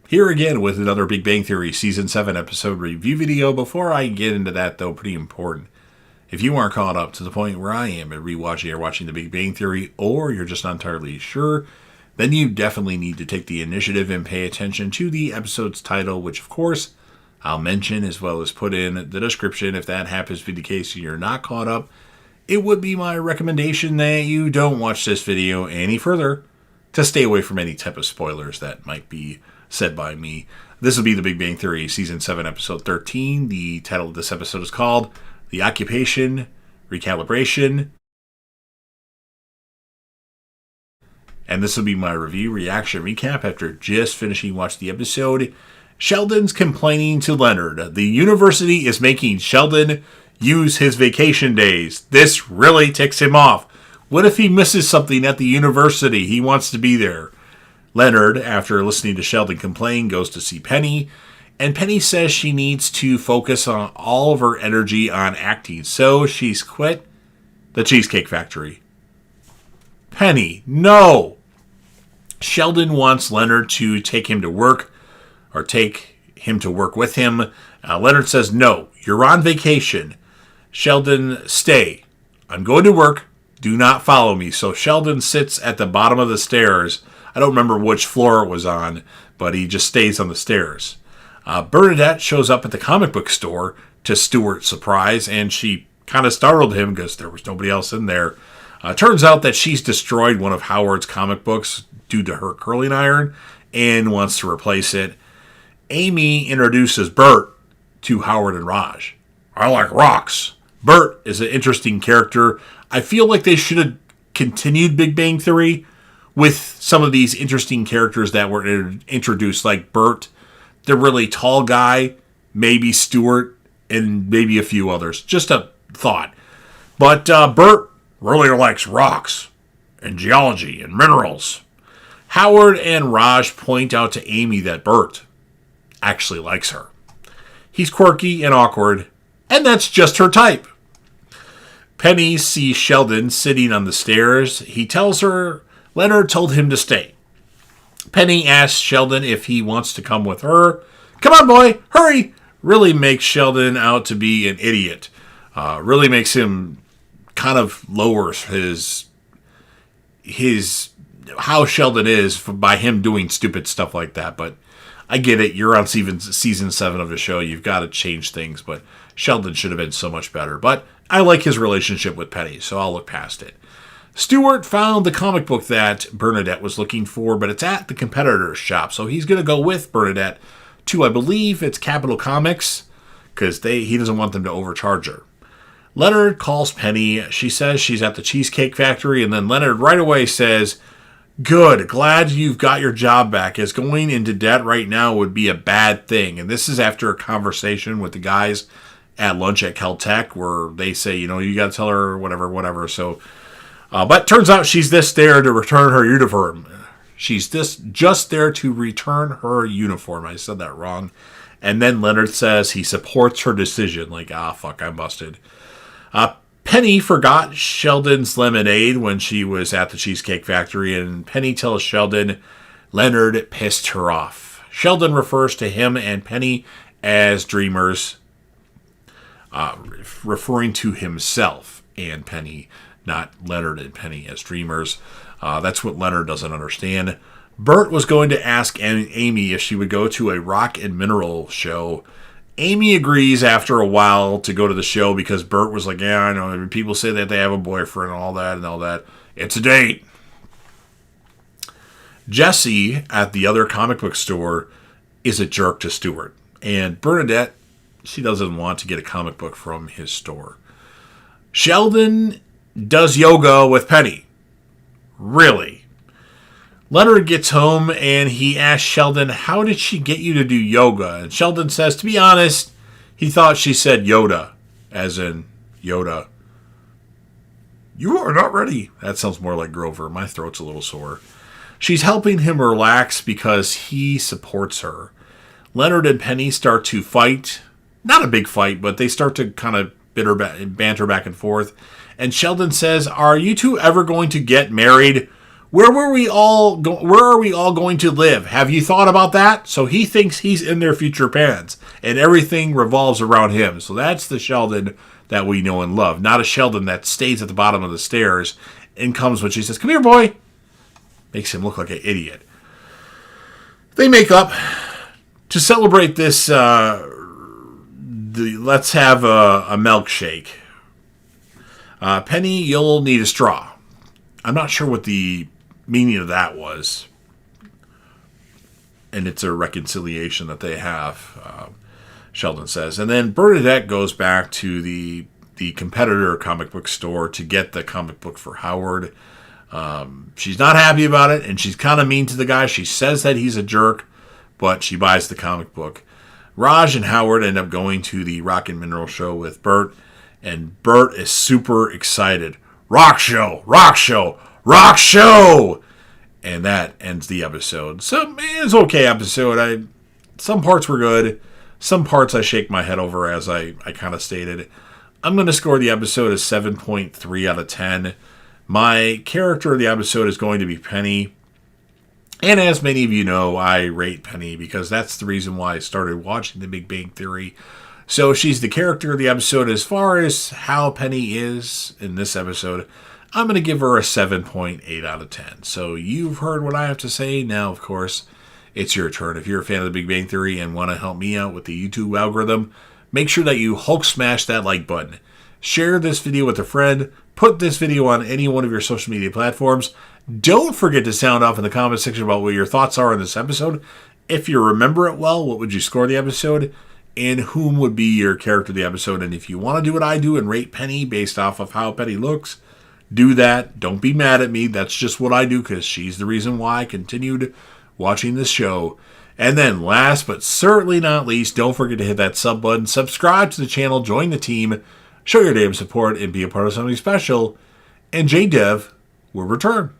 Here again with another Big Bang Theory Season 7 episode review video. Before I get into that, though, pretty important. If you aren't caught up to the point where I am at rewatching or watching The Big Bang Theory, or you're just not entirely sure, then you definitely need to take the initiative and pay attention to the episode's title, which, of course, I'll mention as well as put in the description. If that happens to be the case and you're not caught up, it would be my recommendation that you don't watch this video any further to stay away from any type of spoilers that might be said by me. This will be The Big Bang Theory Season 7, Episode 13. The title of this episode is called The Occupation, Recalibration. And this will be my review, reaction, recap after just finishing watching the episode. Sheldon's complaining to Leonard. The university is making Sheldon use his vacation days. This really ticks him off. What if he misses something at the university? He wants to be there. Leonard, after listening to Sheldon complain, goes to see Penny, and Penny says she needs to focus on all of her energy on acting, so she's quit the Cheesecake Factory. Penny, no! Sheldon wants Leonard to take him to work, or take him to work with him. Leonard says, no, you're on vacation. Sheldon, stay. I'm going to work. Do not follow me. So Sheldon sits at the bottom of the stairs. I don't remember which floor it was on, but he just stays on the stairs. Bernadette shows up at the comic book store to Stuart's surprise, and she kind of startled him because there was nobody else in there. Turns out that she's destroyed one of Howard's comic books due to her curling iron and wants to replace it. Amy introduces Bert to Howard and Raj. I like rocks. Bert is an interesting character. I feel like they should have continued Big Bang Theory with some of these interesting characters that were introduced, like Bert, the really tall guy, maybe Stuart, and maybe a few others. Just a thought. But Bert really likes rocks and geology and minerals. Howard and Raj point out to Amy that Bert actually likes her. He's quirky and awkward, and that's just her type. Penny sees Sheldon sitting on the stairs. He tells her Leonard told him to stay. Penny asks Sheldon if he wants to come with her. Come on, boy, hurry! Really makes Sheldon out to be an idiot. Really makes him kind of lowers his how Sheldon is by him doing stupid stuff like that. But I get it. You're on season 7 of the show. You've got to change things. But Sheldon should have been so much better. But I like his relationship with Penny, so I'll look past it. Stuart found the comic book that Bernadette was looking for, but it's at the competitor's shop. So he's going to go with Bernadette to, I believe it's Capital Comics, because he doesn't want them to overcharge her. Leonard calls Penny. She says she's at the Cheesecake Factory, and then Leonard right away says, good, glad you've got your job back, as going into debt right now would be a bad thing. And this is after a conversation with the guys at lunch at Caltech, where they say, you got to tell her whatever. So, but turns out she's just there to return her uniform. She's just there to return her uniform. I said that wrong. And then Leonard says he supports her decision. Like, fuck, I'm busted. Penny forgot Sheldon's lemonade when she was at the Cheesecake Factory, and Penny tells Sheldon Leonard pissed her off. Sheldon refers to him and Penny as dreamers, referring to himself and Penny, not Leonard and Penny as dreamers. That's what Leonard doesn't understand. Bert was going to ask Amy if she would go to a rock and mineral show. Amy agrees after a while to go to the show because Bert was like, yeah, I know. People say that they have a boyfriend and all that. It's a date. Jesse at the other comic book store is a jerk to Stuart. And Bernadette, she doesn't want to get a comic book from his store. Sheldon does yoga with Penny. Really? Leonard gets home and he asks Sheldon, how did she get you to do yoga? And Sheldon says, to be honest, he thought she said Yoda, as in Yoda. You are not ready. That sounds more like Grover. My throat's a little sore. She's helping him relax because he supports her. Leonard and Penny start to fight. Not a big fight, but they start to kind of banter back and forth. And Sheldon says, are you two ever going to get married? Where are we all going to live? Have you thought about that? So he thinks he's in their future plans, and everything revolves around him. So that's the Sheldon that we know and love, not a Sheldon that stays at the bottom of the stairs and comes when she says, "Come here, boy." Makes him look like an idiot. They make up to celebrate this. Let's have a milkshake. Penny, you'll need a straw. I'm not sure what the meaning of that was. And it's a reconciliation that they have, Sheldon says. And then Bernadette goes back to the competitor comic book store to get the comic book for Howard. She's not happy about it, and she's kind of mean to the guy. She says that he's a jerk, but she buys the comic book. Raj and Howard end up going to the Rock and Mineral show with Bert, and Bert is super excited. Rock show, rock show, rock show! And that ends the episode. So, it's an okay episode. Some parts were good. Some parts I shake my head over, as I kind of stated. I'm going to score the episode as 7.3 out of 10. My character of the episode is going to be Penny. And as many of you know, I rate Penny because that's the reason why I started watching The Big Bang Theory. So she's the character of the episode. As far as how Penny is in this episode, I'm going to give her a 7.8 out of 10. So you've heard what I have to say. Now, of course, it's your turn. If you're a fan of The Big Bang Theory and want to help me out with the YouTube algorithm, make sure that you Hulk smash that like button. Share this video with a friend. Put this video on any one of your social media platforms. Don't forget to sound off in the comment section about what your thoughts are on this episode. If you remember it well, what would you score the episode? And whom would be your character of the episode? And if you want to do what I do and rate Penny based off of how Penny looks, do that. Don't be mad at me. That's just what I do because she's the reason why I continued watching this show. And then last but certainly not least, don't forget to hit that sub button, subscribe to the channel, join the team, show your damn support, and be a part of something special. And J-Dev will return.